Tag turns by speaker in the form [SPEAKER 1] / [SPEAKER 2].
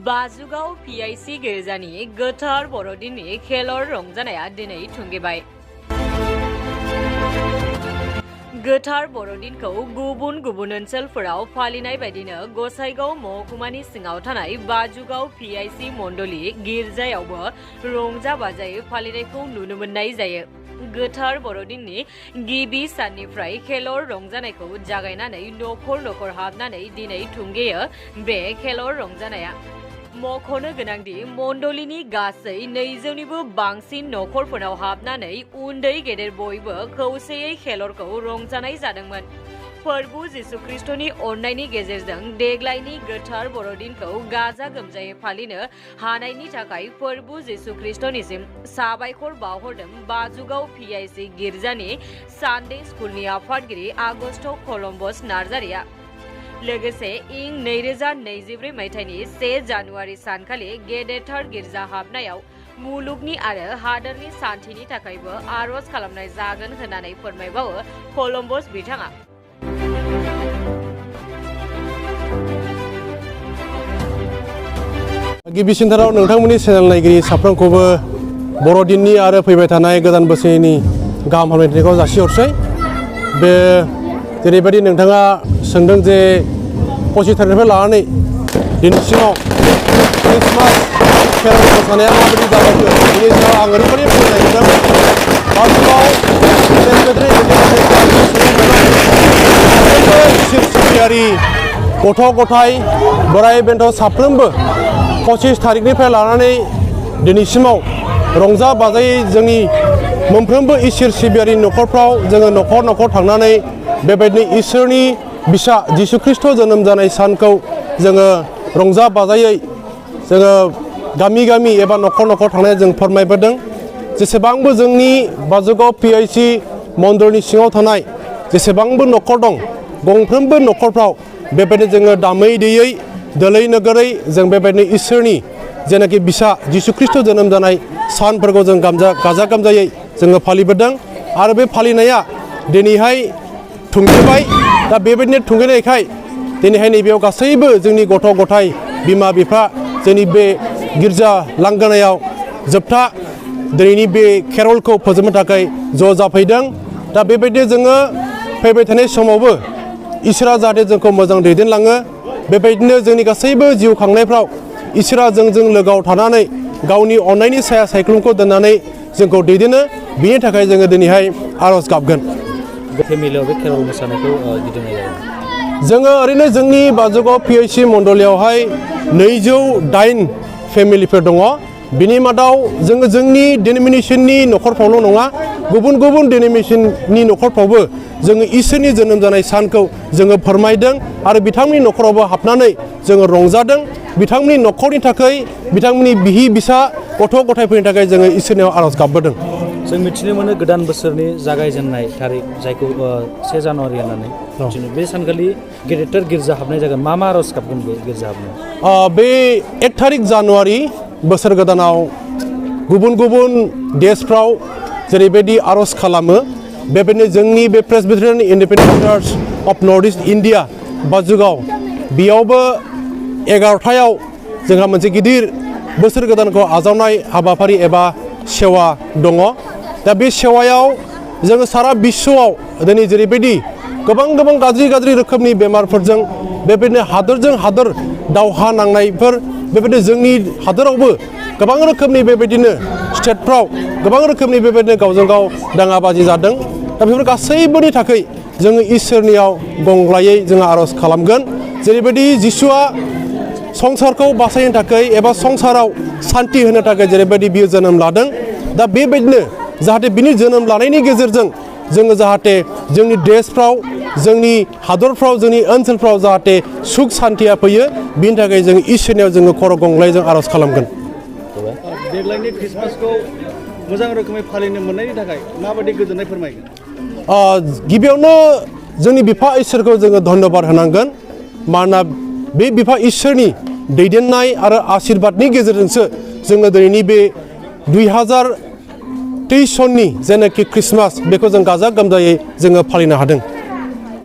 [SPEAKER 1] बाजुगाव PIC गिर्जानि गोथार बर'दिननि खेलर रंजानाया दिनै थुंगेबाय। गोथार बर'दिनखौ गुबुन गुबुन ओनसोलफोराव फालिनाय बायदिनो गसाइगाव महकुमानि सिङाव थानाय बाजुगाव PIC मण्डली गिर्जायावबो रंजा बाजायै फालिनायखौ नुनो मोननाय जायो। गोथार बर'दिननि गिबि साननिफ्राय खेलर रंजानायखौ जागायनानै नखर नखर हाबनानै दिनै थुंगेयो बे खेलर रंजानाया। मख'नो गोनांदि मण्डलीनि गासै 200निबो बांसिन नखरफोराव हाबनानै उन्दै गेदेर बयबो खौसेयै खेलरखौ रंजानाय जादोंमोन। प्रभु जिसु ख्रिस्टनि अननायनि गेजेरजों देग्लायनि गोथार बर'दिनखौ गाजा गोमजायै फालिनो हानायनि थाखाय प्रभु जिसु ख्रिस्टनिसिम साबायखर बावहरदों बाजुगाव PIC गिर्जानि सानडे स्कुलनि आफादगिरि आगस्ट कलम्बस नार्जारिया। लोगोसे इं 2024 मायथाइनि 1 जानुवारि सानखालि गेदेरथार गिर्जा हाबनायाव मुलुगनि आरो हादोरनि सान्थिनि थाखायबो आरज खालामनाय जागोन होननानै फोरमायबावो कलम्बस बिथाङा।
[SPEAKER 2] गिबिसिनथाराव नोंथांमोननि चेनेल नायगिरि साफ्रोमखौबो बर'दिननि आरो फैबाय थानाय गोदान बोसोरनि गाहाम हामलायनायखौ जासिहरसै। बे जेरैबायदि नोंथाङा सोंदों जे 25 थारिखनिफ्राय लानानै दिनैसिमाव क्रिसमास खेराइ मोसानाया माबायदि जागायखो बेनि सायाव आं ओरैबायदि बुंनो नागिरदों। बाजुगाव इसोर सिबियारि गथ' गथाय बोराइ बेन्थ' साफ्रोमबो 25 थारिखनिफ्राय लानानै दिनैसिमाव रंजा बाजायै जोंनि मोनफ्रोमबो इसोर सिबियारि नखरफ्राव जोङो नखर नखर थांनानै बेबायदिनो इसोरनि बिसा जिसु ख्रिस्ट जोनोम जानाय सानखौ जोङो रंजा बाजायै जोङो गामि गामि एबा नखर नखर थांनाय जों फोरमायबोदों। जेसेबांबो जोंनि बाजुगाव PIC मण्डलनि सिङाव थानाय जेसेबांबो नखर दं गंफ्रोमबो नखरफ्राव बेबायदिनो जोङो दामै देयै दोलै नोगोरै जों बेबायदिनो इसोरनि जेनाखि बिसा जिसु ख्रिस्ट जोनोम जानाय सानफोरखौ जों गाजा गोमजायै जोङो फालिबोदों आरो बे फालिनाया दिनैहाय थुंगेबाय। दा बेबायदिनो थुंगेनायखाय दिनैहाय नैबेयाव गासैबो जोंनि गथ' गथाय बिमा बिफा जोंनि बे गिर्जा लांगोनायाव जोबथा दिनैनि बे खेरलखौ फोजोबनो थाखाय ज' जाफैदों। दा बेबायदिनो जोङो फैबाय थानाय समावबो इसोरा जाहाथे जोंखौ मोजां दैदेनलाङो बेबायदिनो जोंनि गासैबो जिउ खांनायफ्राव इसोरा जोंजों लोगोआव थानानै गावनि अननायनि साया सायख्लुमखौ दोननानै जोंखौ दैदेनो बेनि थाखाय जोङो दिनैहाय आर'ज गाबगोन।
[SPEAKER 3] फेमिलियाव बे खेरल मोसानायखौ गिदिंनाय जायो।
[SPEAKER 2] जोङो ओरैनो जोंनि बाजुगाव PIC मण्डलीयावहाय 208 फेमिलिफोर दङ। बिनि मादाव जोङो जोंनि डिनोमिनेसननि नखरफ्रावल' नङा गुबुन गुबुन डिनोमिनेसननि नखरफ्रावबो जोङो इसोरनि जोनोम जानाय सानखौ जोङो फोरमायदों आरो बिथांमोननि नखरावबो हाबनानै जोङो रंजादों। बिथांमोननि नखरनि थाखाय बिथांमोननि बिहि बिसा गथ' गथायफोरनि थाखाय जोङो इसोरनियाव आर'ज गाबबोदों।
[SPEAKER 3] जों मिथिनो मोनो गोदान बोसोरनि जागायजेननाय थारिख जायखौ 1 जानुवारि होननानै मिथिनो बे सानखालि गेदेरथार गिर्जा हाबनाय जागोन। मा आर'ज गाबगोन बे गिर्जा हाबनायाव?
[SPEAKER 2] बे 1 थारिख जानुवारि बोसोर गोदानाव गुबुन गुबुन देशफ्राव जेरैबायदि आर'ज खालामो बेबायदिनो जोंनि बे Presbyterian independent church of north east India बाजुगाव बेयावबो 11थायाव जोंहा मोनसे गिदिर बोसोर गोदानखौ आजावनाय हाबाफारि एबा सेवा दङ। दा बे सेवायाव जोङो सारा बिश्वआव दिनै जेरैबायदि गोबां गाज्रि रोखोमनि बेमारफोरजों बेबायदिनो हादोरजों हादोर दावहा नांनायफोर बेबायदिनो जोंनि हादोरावबो गोबां रोखोमनि बेबायदिनो स्टेटफ्राव गोबां रोखोमनि बेबायदिनो गावजों गाव दाङाबाजि जादों। दा बेफोर गासैबोनि थाखाय जोङो इसोरनियाव गंग्लायै जोङो आर'ज खालामगोन। जेरैबायदि जिसुआ संसारखौ बासायनो थाखाय एबा संसाराव सान्थि होनो थाखाय जेरैबायदि बियो जोनोम लादों दा बेबायदिनो जाहाथे बिनि जोनोम लानायनि गेजेरजों जोङो जाहाथे जोंनि देशफ्राव जोंनि हादरफ्राव जोंनि ओनसोलफ्राव जाहाथे सुख सान्थिया फैयो बिनि थाखाय जों इसोरनियाव जोङो खर' गंग्लायजों आर'ज खालामगोन।
[SPEAKER 4] देग्लायनि ख्रिस्टमासखौ मोजां रोखोमै फालिनो मोननायनि थाखाय माबायदि गोजोननाय फोरमायगोन?
[SPEAKER 2] गिबियावनो जोंनि बिफा इसोरखौ जोङो धन्यबाद होनांगोन। मानोना बे बिफा इसोरनि दैदेननाय आरो आशीर्बादनि गेजेरजोंसो जोङो दिनैनि बे 2023 सननि जेनाखि ख्रिस्टमास बेखौ जों गाजा गोमजायै जोङो फालिनो हादों।